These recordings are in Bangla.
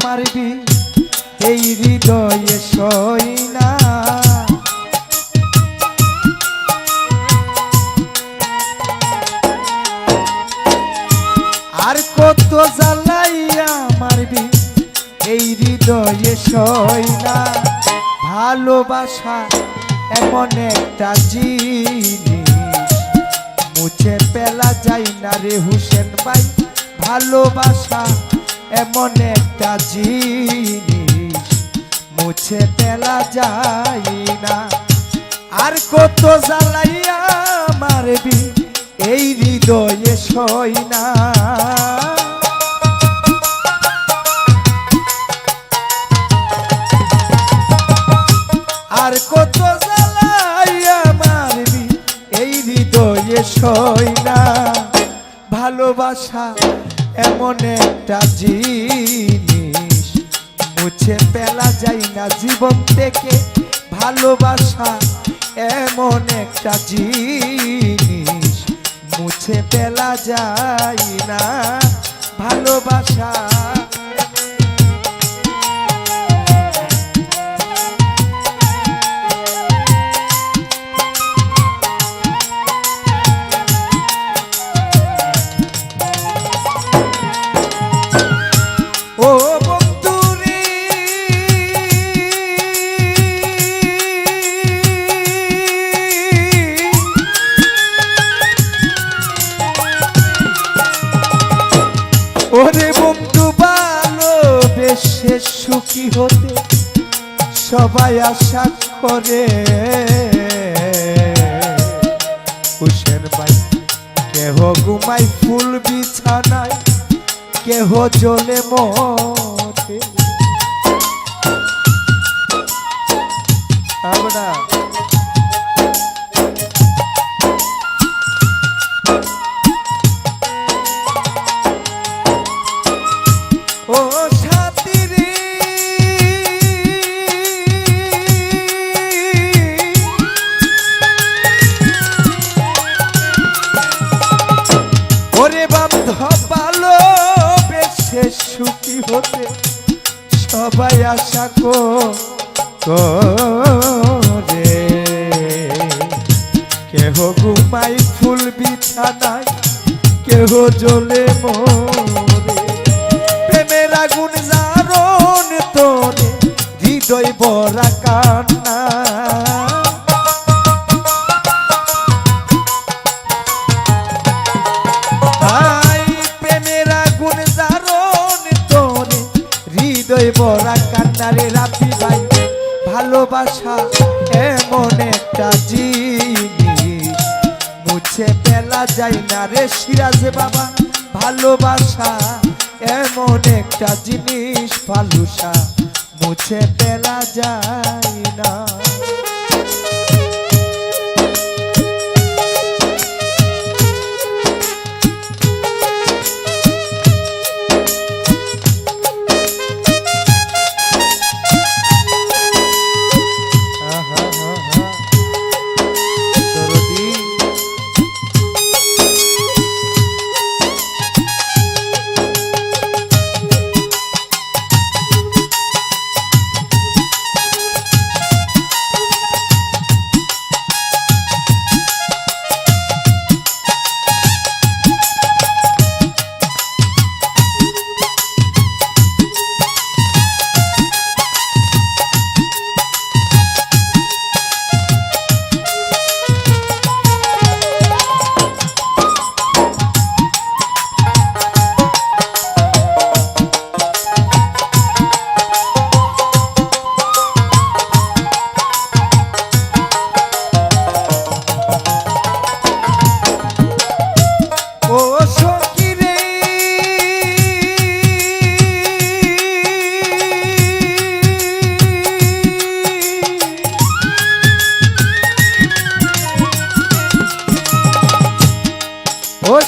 মারবি এই হৃদয়ে সই না। আর কত জ্বালাইয়া মারবি এই হৃদয়ে সই না। ভালোবাসা এমন একটা জিনিস মুছে ফেলা যায় না রে হোসেন ভাই। ভালোবাসা এমন একটা জিনিস মুছে ফেলা যায় না। আর কত জ্বালাইয়া মারবি এই হৃদয়ে সই না। আর কত জ্বালাইয়া মারবি এই হৃদয়ে সই না। ভালোবাসা এমন একটা জিনিস মুছে ফেলা যায় না জীবন থেকে। ভালোবাসা এমন একটা জিনিস মুছে ফেলা যায় না। ভালোবাসা ওরে বন্ধু ভালোবেসে সুখী হতে সবাই আশা করে। হোসেন ভাই কেহ ঘুমাই ফুল বিছানায় কেহ জ্বলে মরে। আমরা ও সাথী রে ওরে বান্ধব ভালোবেসে সুখী হতে সবাই আশা করে। কেহ ঘুমাই ফুল বিছানায় কেহ জ্বলে মরে। প্রেমের আগুন জারণ তোরে হৃদয় ভরা কান্না। প্রেমের আগুন জারণ তোরে হৃদয় ভরা কান্না রে রাফি ভাই। ভালোবাসা এমন একটা জিনিস মুছে ফেলা যায় না রে সিরাজ বাবা। ভালোবাসা এমন একটা জিনিস ভালোবাসা মুছে ফেলা যায় না।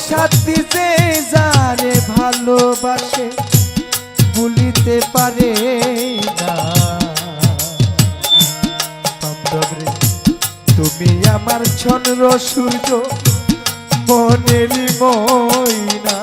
সাথী যে জানে ভালোবাসে ভুলিতে পারে না। তুমি আমার চন্দ্র সূর্য মনেরই ময়না।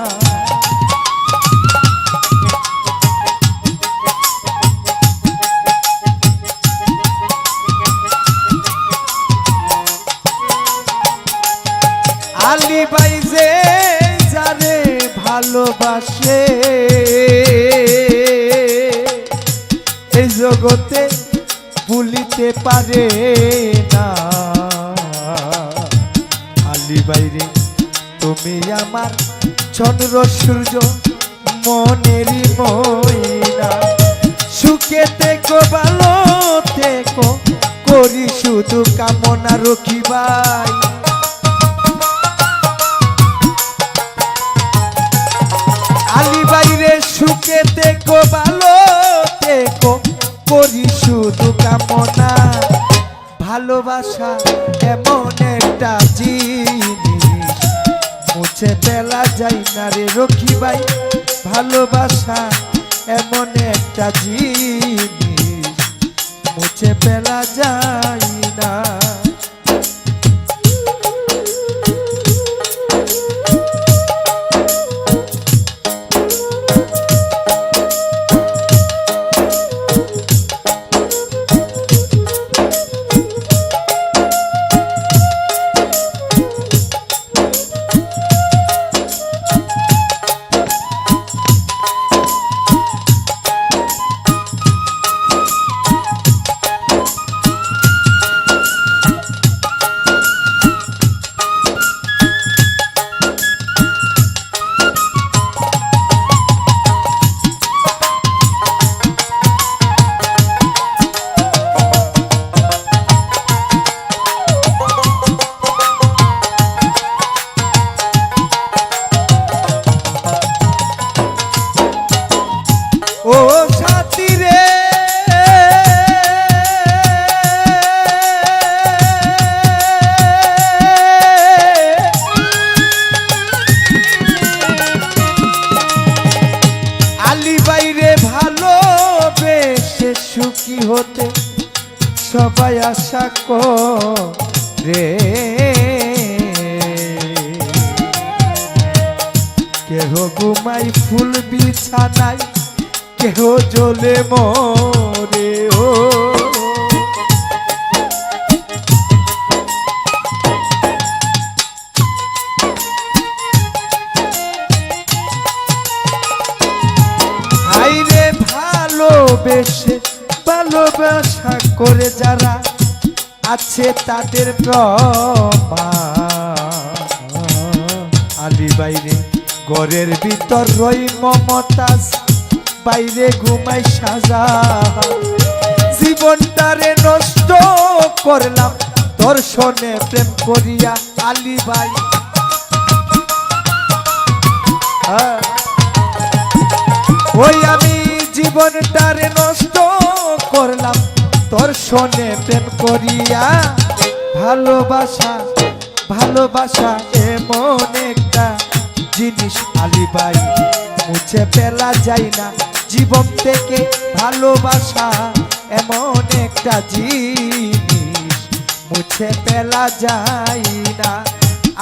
এই জগতে ভুলিতে পারে না। আলী বাইরে তুমি আমার চন্দ্র সূর্য মনেরই ময়না, সুখে থেকো ভালো থেকো করি শুধু কামনা রকি ভাই। আলী বাইরে সুখে থেকো ভালো থেকো করি শুধু কামনা। ভালোবাসা এমন একটা জিনিস মুছে ফেলা যায় না রে রকি ভাই। ভালোবাসা এমন একটা জিনিস মুছে ফেলা যায় না। ও সাথী রে আলী বাইরে ভালোবেসে সুখী হতে সবাই আশা করে। কেহ ঘুমাই ফুল বিছানায় কেহ জ্বলে মরে। ও হাইরে ভালোবেসে ভালোবাসা করে যারা আছে তাদের প্রমাণ। আলী বাইরে ঘরের ভিতর রই মমতাজ, বাইরে ঘুমাই সাজা। জীবনটারে নষ্ট করলাম দর্শনে প্রেম করিয়া আলী ভাই। ওই আমি জীবনটারে নষ্ট করলাম দর্শনে প্রেম করিয়া। ভালোবাসা ভালোবাসা এমন একটা জিনিস আলী ভাই মুছে ফেলা যায় না জীবন থেকে। ভালোবাসা এমন একটা জিনিস মুছে ফেলা যায় না।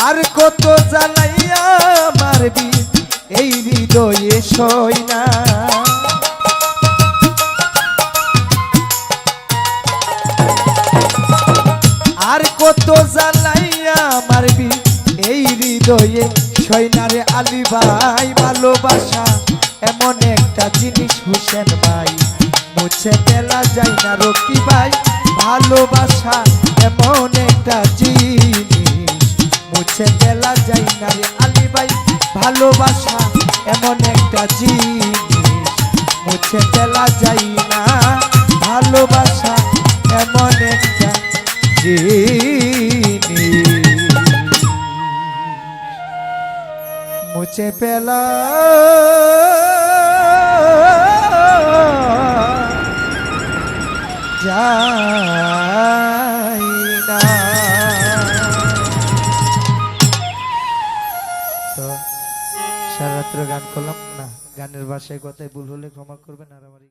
আর কত জ্বালাইয়া মারবি এই হৃদয়ে সই না। আর কত জ্বালাইয়া মারবি এই হৃদয়ে সই না রে আলী ভাই। ভালোবাসা এমন একটা জিনিস হোসেন ভাই মুছে ফেলা যায় না রকি ভাই। ভালোবাসা এমন একটা জিনিস মুছে ফেলা যায় না রে আলী ভাই। ভালোবাসা এমন একটা জিনিস মুছে ফেলা যায় না। ভালোবাসা এমন একটা জিনিস মুছে ফেলা যায় না। তো সারাত্র গান করলাম না, গানের ভাষায় কথায় ভুল হলে ক্ষমা করবেন। আর আমার